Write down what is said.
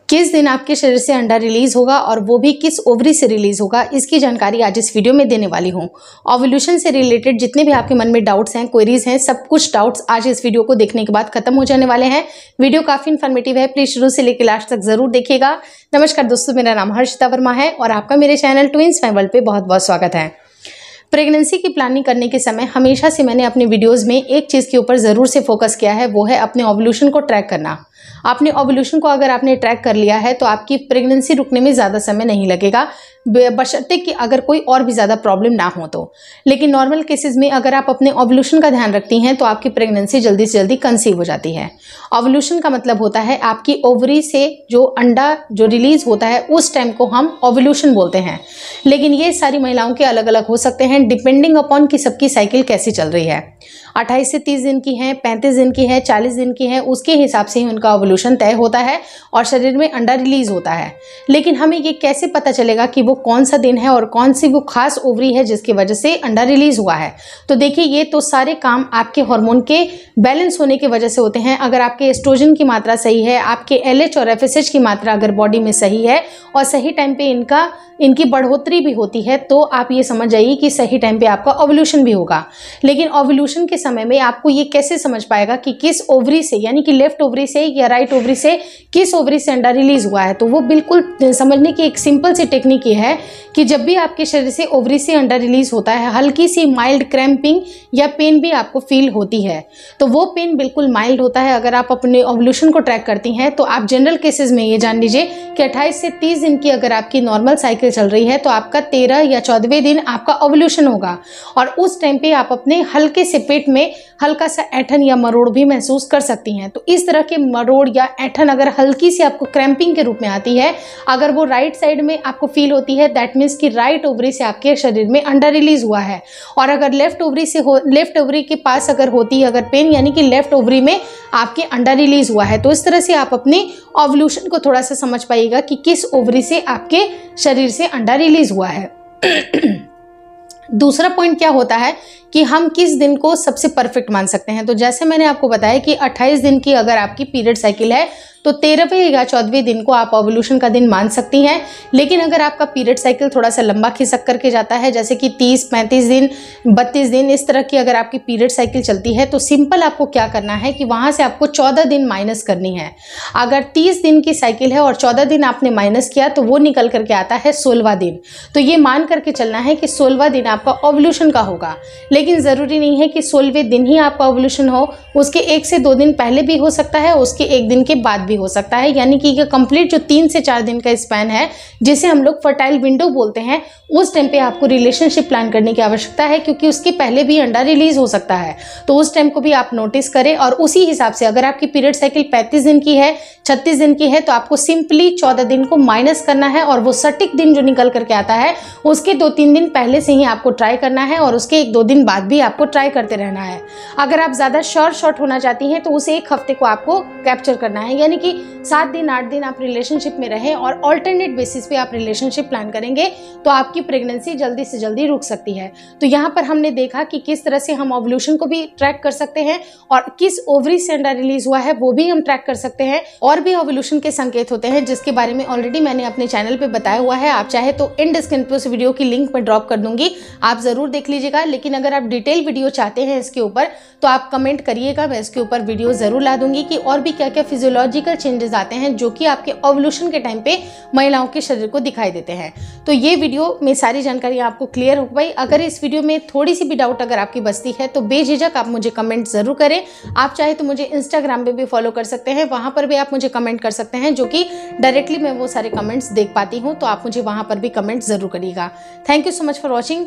किस दिन आपके शरीर से अंडा रिलीज होगा और वो भी किस ओवरी से रिलीज होगा, इसकी जानकारी आज इस वीडियो में देने वाली हूँ। ओव्यूलेशन से रिलेटेड जितने भी आपके मन में डाउट्स हैं, क्वेरीज हैं, सब कुछ डाउट्स आज इस वीडियो को देखने के बाद खत्म हो जाने वाले हैं। वीडियो काफी इन्फॉर्मेटिव है, प्लीज शुरू से लेकर लास्ट तक जरूर देखिएगा। नमस्कार दोस्तों, मेरा नाम हर्षिता वर्मा है और आपका मेरे चैनल ट्विंस फैम वर्ल्ड पे बहुत बहुत स्वागत है। प्रेगनेंसी की प्लानिंग करने के समय हमेशा से मैंने अपने वीडियोस में एक चीज़ के ऊपर ज़रूर से फोकस किया है, वो है अपने ओव्यूलेशन को ट्रैक करना। अपने ओव्यूलेशन को अगर आपने ट्रैक कर लिया है तो आपकी प्रेगनेंसी रुकने में ज़्यादा समय नहीं लगेगा, बशर्ते कि अगर कोई और भी ज़्यादा प्रॉब्लम ना हो तो। लेकिन नॉर्मल केसेस में अगर आप अपने ओव्यूलेशन का ध्यान रखती हैं तो आपकी प्रेगनेंसी जल्दी से जल्दी कंसीव हो जाती है। ओव्यूलेशन का मतलब होता है आपकी ओवरी से जो अंडा जो रिलीज होता है उस टाइम को हम ओव्यूलेशन बोलते हैं। लेकिन ये सारी महिलाओं के अलग अलग हो सकते हैं, डिपेंडिंग अपॉन कि सबकी साइकिल कैसी चल रही है। 28 से 30 दिन की है, 35 दिन की है, 40 दिन की है, उसके हिसाब से ही उनका ओव्यूलेशन तय होता है और शरीर में अंडा रिलीज होता है। लेकिन हमें ये कैसे पता चलेगा कि वो कौन सा दिन है और कौन सी वो खास ओवरी है जिसकी वजह से अंडा रिलीज हुआ है? तो देखिए, ये तो सारे काम आपके हार्मोन के बैलेंस होने की वजह से होते हैं। अगर आपके एस्ट्रोजन की मात्रा सही है, आपके LH और FSH की मात्रा अगर बॉडी में सही है और सही टाइम पे इनकी बढ़ोतरी भी होती है, तो आप ये समझ जाइए कि सही टाइम पे आपका ओव्यूलेशन भी होगा। लेकिन ओव्यूलेशन के समय में आपको ये कैसे समझ पाएगा कि किस ओवरी से, यानी कि लेफ्ट ओवरी से या राइट ओवरी से, किस ओवरी से अंडा रिलीज हुआ है? तो वो बिल्कुल समझने की एक सिंपल सी टेक्निक ये है कि जब भी आपके शरीर से ओवरी से अंडा रिलीज होता है, हल्की सी माइल्ड क्रैम्पिंग या पेन भी आपको फील होती है, तो वो पेन बिल्कुल माइल्ड होता है। अगर आप अपने ओव्यूलेशन को ट्रैक करती हैं तो आप जनरल केसेस में ये जान लीजिए कि 28 से 30 दिन की अगर आपकी नॉर्मल साइकिल चल रही है तो आपका 13 या 14वें दिन आपका ओव्यूलेशन होगा और उस टाइम पे आप अपने हल्के से पेट में हल्का सा ऐंठन या मरोड़ भी महसूस कर सकती हैं। तो इस तरह के मरोड़ या ऐंठन अगर हल्की सी आपको क्रैम्पिंग के रूप में आती है, अगर वो राइट साइड में आपको फील होती है, दैट मीन्स कि राइट ओवरी से आपके शरीर में अंडा रिलीज हुआ है। और अगर लेफ्ट ओवरी के पास अगर होती है अगर पेन, यानी कि लेफ्ट ओवरी में आपके अंडा रिलीज हुआ है। तो इस तरह से आप अपने ओव्यूलेशन को थोड़ा सा समझ पाइएगा कि किस ओवरी से आपके शरीर से अंडा रिलीज हुआ है। दूसरा पॉइंट क्या होता है कि हम किस दिन को सबसे परफेक्ट मान सकते हैं। तो जैसे मैंने आपको बताया कि 28 दिन की अगर आपकी पीरियड साइकिल है तो 13वें या 14वें दिन को आप ओव्यूलेशन का दिन मान सकती हैं। लेकिन अगर आपका पीरियड साइकिल थोड़ा सा लंबा खिसक करके जाता है, जैसे कि 30, 35 दिन, 32 दिन, इस तरह की अगर आपकी पीरियड साइकिल चलती है, तो सिंपल आपको क्या करना है कि वहाँ से आपको 14 दिन माइनस करनी है। अगर 30 दिन की साइकिल है और 14 दिन आपने माइनस किया तो वो निकल करके आता है 16वां दिन। तो ये मान करके चलना है कि 16वां दिन आपका ओव्यूलेशन का होगा। लेकिन ज़रूरी नहीं है कि 16वें दिन ही आपका ओव्यूलेशन हो, उसके 1 से 2 दिन पहले भी हो सकता है, उसके 1 दिन के बाद भी हो सकता है। यानी कि ये कंप्लीट जो 3 से 4 दिन का स्पैन है, जिसे हम लोग फर्टाइल विंडो बोलते हैं, उस टाइम पे आपको रिलेशनशिप प्लान करने की आवश्यकता है, क्योंकि उसके पहले भी अंडा रिलीज हो सकता है। तो उस टाइम को भी आप नोटिस करें और उसी हिसाब से अगर आपकी पीरियड साइकिल 35 दिन की है, 36 दिन की है, तो आपको सिंपली 14 दिन को माइनस करना है और वो सटीक दिन जो निकल करके आता है उसके 2-3 दिन पहले से ही आपको ट्राई करना है और उसके 1-2 दिन बाद भी आपको ट्राई करते रहना है। अगर आप ज़्यादा शॉर्ट होना चाहती हैं तो उस 1 हफ्ते को आपको कैप्चर करना है, यानी कि 7 दिन 8 दिन आप रिलेशनशिप में रहें और ऑल्टरनेट बेसिस पे आप रिलेशनशिप प्लान करेंगे तो आपकी प्रेगनेंसी जल्दी से जल्दी रुक सकती है। तो यहाँ पर हमने देखा कि किस तरह से हम ओव्यूलेशन को भी ट्रैक कर सकते हैं और किस ओवरी से अंडा रिलीज हुआ है वो भी हम ट्रैक कर सकते हैं। और भी ओव्यूलेशन के संकेत होते हैं जिसके बारे में ऑलरेडी मैंने अपने चैनल पे बताया हुआ है। आप चाहे तो इन डिस्क्रिप्शन पे उस वीडियो की लिंक मैं ड्रॉप कर दूंगी, आप जरूर देख लीजिएगा। लेकिन अगर आप डिटेल वीडियो चाहते हैं इसके ऊपर तो आप कमेंट करिएगा, मैं इसके ऊपर वीडियो जरूर ला दूंगी कि और भी क्या क्या फिजियोलॉजिकल चेंजेस आते हैं जो कि आपके ओव्यूलेशन के टाइम पे महिलाओं के शरीर को दिखाई देते हैं। तो ये वीडियो में सारी जानकारी आपको क्लियर हो पाई। अगर इस वीडियो में थोड़ी सी भी डाउट अगर आपकी बचती है तो बेझिझक आप मुझे कमेंट जरूर करें। आप चाहे तो मुझे इंस्टाग्राम पे भी फॉलो कर सकते हैं, वहां पर भी आप मुझे कमेंट कर सकते हैं, जो कि डायरेक्टली मैं वो सारे कमेंट्स देख पाती हूँ। तो आप मुझे वहां पर भी कमेंट जरूर करिएगा। Thank you so much for watching.